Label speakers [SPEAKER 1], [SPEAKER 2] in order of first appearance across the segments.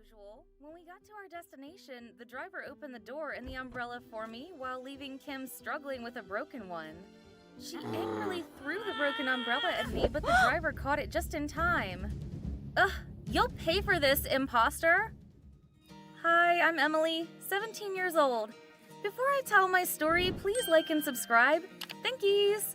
[SPEAKER 1] usual, when we got to our destination, the driver opened the door and the umbrella for me while leaving Kim struggling with a broken one. She angrily threw the broken umbrella at me, but the driver caught it just in time. Ugh, you'll pay for this, imposter! Hi, I'm Emily, 17 years old. Before I tell my story, please like and subscribe. Thankies!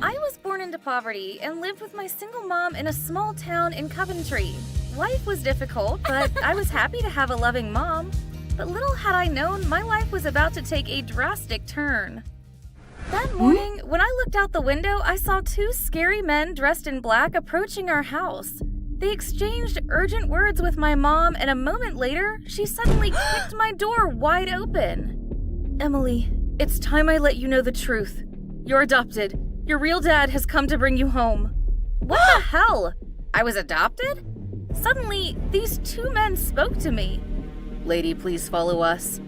[SPEAKER 1] I was born into poverty and lived with my single mom in a small town in Coventry. Life was difficult, but I was happy to have a loving mom. But little had I known, my life was about to take a drastic turn. That morning, when I looked out the window, I saw two scary men dressed in black approaching our house. They exchanged urgent words with my mom, and a moment later, she suddenly kicked my door wide open. Emily, it's time I let you know the truth. You're adopted. Your real dad has come to bring you home. What the hell? I was adopted? Suddenly, these two men spoke to me. Lady, please follow us.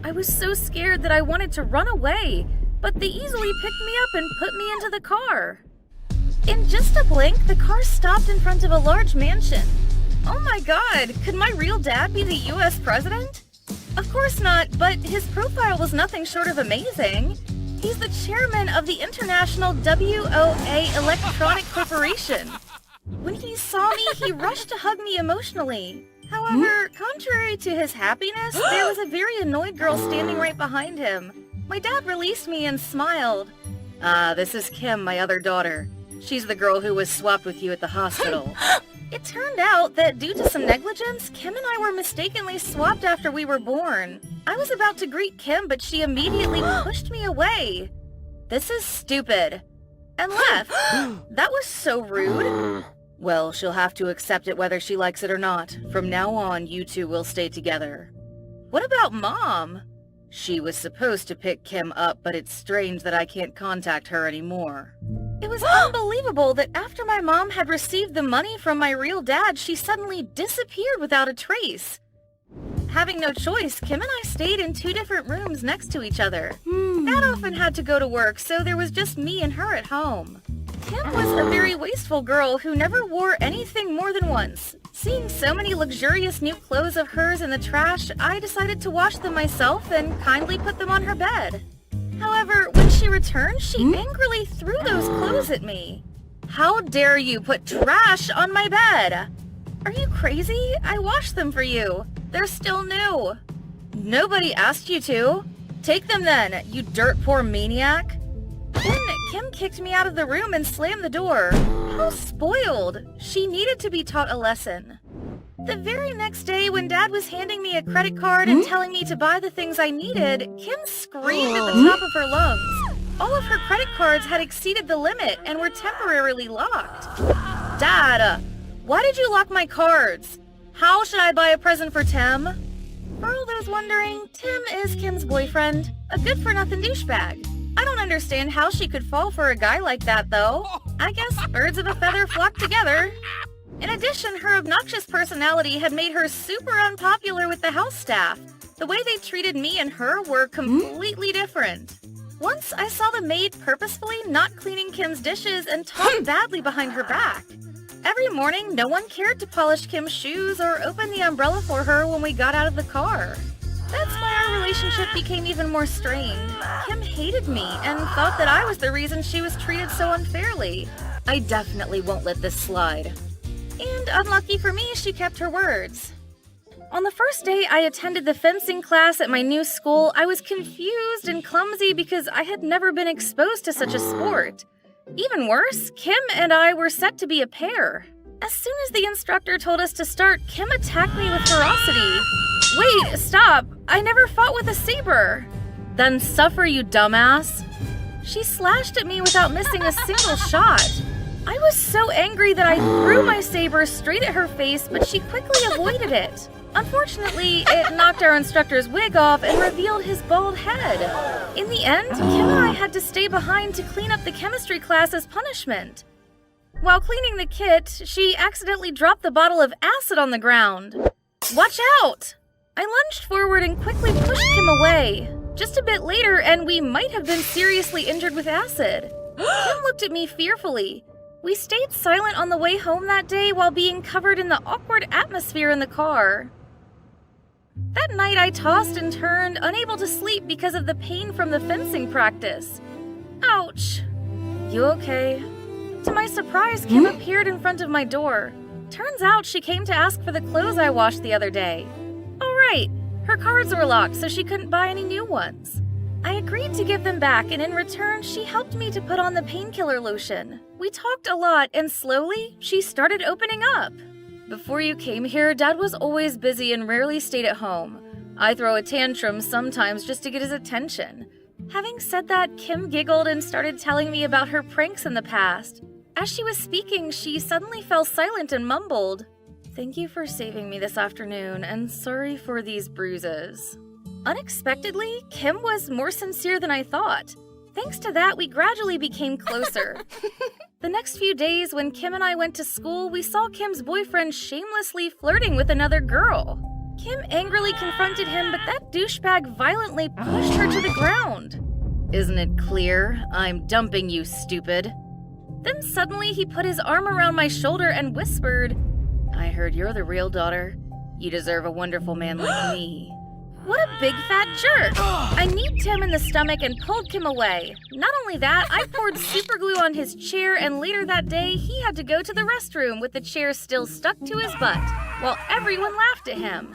[SPEAKER 1] I was so scared that I wanted to run away, but they easily picked me up and put me into the car. In just a blink, the car stopped in front of a large mansion. Oh my god, could my real dad be the US president? Of course not, but his profile was nothing short of amazing. He's the chairman of the International WOA Electronic Corporation. When he saw me, he rushed to hug me emotionally. However, contrary to his happiness, there was a very annoyed girl standing right behind him. My dad released me and smiled. This is Kim, my other daughter. She's the girl who was swapped with you at the hospital. It turned out that due to some negligence, Kim and I were mistakenly swapped after we were born. I was about to greet Kim, but she immediately pushed me away. This is stupid. And left. That was so rude. Well, she'll have to accept it whether she likes it or not. From now on, you two will stay together. What about Mom? She was supposed to pick Kim up, but it's strange that I can't contact her anymore. It was unbelievable that after my mom had received the money from my real dad, she suddenly disappeared without a trace. Having no choice, Kim and I stayed in two different rooms next to each other. Dad often had to go to work, so there was just me and her at home. Kim was a very wasteful girl who never wore anything more than once. Seeing so many luxurious new clothes of hers in the trash, I decided to wash them myself and kindly put them on her bed. However, when she returned, she angrily threw those clothes at me. How dare you put trash on my bed? Are you crazy? I washed them for you. They're still new. Nobody asked you to. Take them then, you dirt-poor maniac. Then Kim kicked me out of the room and slammed the door. How spoiled. She needed to be taught a lesson. The very next day, when Dad was handing me a credit card and telling me to buy the things I needed, Kim screamed at the top of her lungs. All of her credit cards had exceeded the limit and were temporarily locked. Dad, why did you lock my cards? How should I buy a present for Tim? For all those wondering, Tim is Kim's boyfriend, a good-for-nothing douchebag. I don't understand how she could fall for a guy like that, though. I guess birds of a feather flock together. In addition, her obnoxious personality had made her super unpopular with the house staff. The way they treated me and her were completely different. Once, I saw the maid purposefully not cleaning Kim's dishes and talked badly behind her back. Every morning, no one cared to polish Kim's shoes or open the umbrella for her when we got out of the car. That's why our relationship became even more strained. Kim hated me and thought that I was the reason she was treated so unfairly. I definitely won't let this slide. And unlucky for me, she kept her words. On the first day I attended the fencing class at my new school, I was confused and clumsy because I had never been exposed to such a sport. Even worse, Kim and I were set to be a pair. As soon as the instructor told us to start, Kim attacked me with ferocity. Wait, stop! I never fought with a saber! Then suffer, you dumbass! She slashed at me without missing a single shot. I was so angry that I threw my saber straight at her face, but she quickly avoided it. Unfortunately, it knocked our instructor's wig off and revealed his bald head. In the end, Kim and I had to stay behind to clean up the chemistry class as punishment. While cleaning the kit, she accidentally dropped the bottle of acid on the ground. Watch out! I lunged forward and quickly pushed Kim away. Just a bit later, and we might have been seriously injured with acid. Kim looked at me fearfully. We stayed silent on the way home that day while being covered in the awkward atmosphere in the car. That night I tossed and turned, unable to sleep because of the pain from the fencing practice. Ouch. You okay? To my surprise, Kim appeared in front of my door. Turns out she came to ask for the clothes I washed the other day. Oh right, her cards were locked so she couldn't buy any new ones. I agreed to give them back, and in return, she helped me to put on the painkiller lotion. We talked a lot, and slowly, she started opening up. Before you came here, Dad was always busy and rarely stayed at home. I throw a tantrum sometimes just to get his attention. Having said that, Kim giggled and started telling me about her pranks in the past. As she was speaking, she suddenly fell silent and mumbled, "Thank you for saving me this afternoon, and sorry for these bruises." Unexpectedly, Kim was more sincere than I thought. Thanks to that, we gradually became closer. The next few days, when Kim and I went to school, we saw Kim's boyfriend shamelessly flirting with another girl. Kim angrily confronted him, but that douchebag violently pushed her to the ground. "Isn't it clear? I'm dumping you, stupid." Then suddenly he put his arm around my shoulder and whispered, "I heard you're the real daughter. You deserve a wonderful man like me." What a big fat jerk! I kneed Tim in the stomach and pulled Kim away. Not only that, I poured super glue on his chair, and later that day, he had to go to the restroom with the chair still stuck to his butt, while everyone laughed at him.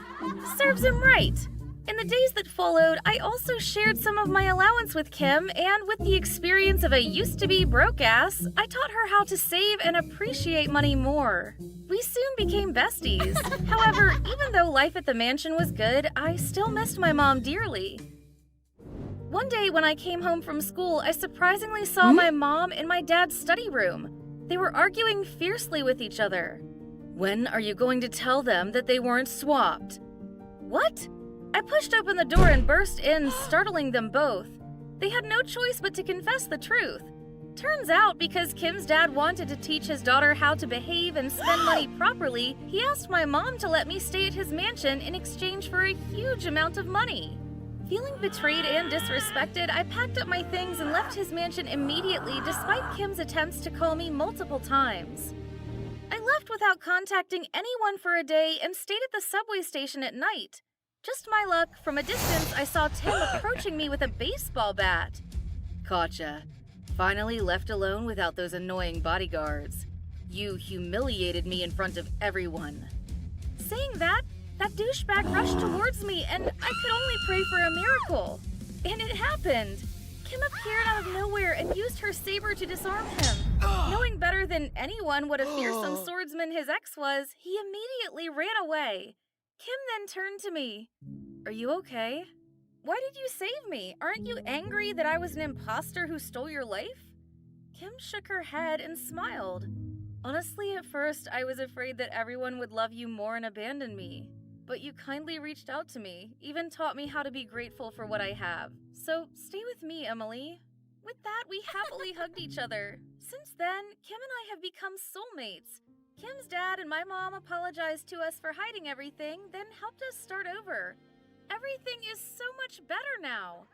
[SPEAKER 1] Serves him right. In the days that followed, I also shared some of my allowance with Kim, and with the experience of a used-to-be broke ass, I taught her how to save and appreciate money more. We soon became besties. However, even though life at the mansion was good, I still missed my mom dearly. One day when I came home from school, I surprisingly saw my mom in my dad's study room. They were arguing fiercely with each other. "When are you going to tell them that they weren't swapped?" "What?" I pushed open the door and burst in, startling them both. They had no choice but to confess the truth. Turns out, because Kim's dad wanted to teach his daughter how to behave and spend money properly, he asked my mom to let me stay at his mansion in exchange for a huge amount of money. Feeling betrayed and disrespected, I packed up my things and left his mansion immediately, despite Kim's attempts to call me multiple times. I left without contacting anyone for a day and stayed at the subway station at night. Just my luck, from a distance, I saw Tim approaching me with a baseball bat. "Gotcha. Finally left alone without those annoying bodyguards. You humiliated me in front of everyone." Saying that douchebag rushed towards me, and I could only pray for a miracle. And it happened. Kim appeared out of nowhere and used her saber to disarm him. Knowing better than anyone what a fearsome swordsman his ex was, he immediately ran away. Kim then turned to me. "Are you okay? Why did you save me? Aren't you angry that I was an imposter who stole your life?" Kim shook her head and smiled. "Honestly, at first, I was afraid that everyone would love you more and abandon me. But you kindly reached out to me, even taught me how to be grateful for what I have. So stay with me, Emily." With that, we happily hugged each other. Since then, Kim and I have become soulmates. Kim's dad and my mom apologized to us for hiding everything, then helped us start over. Everything is so much better now.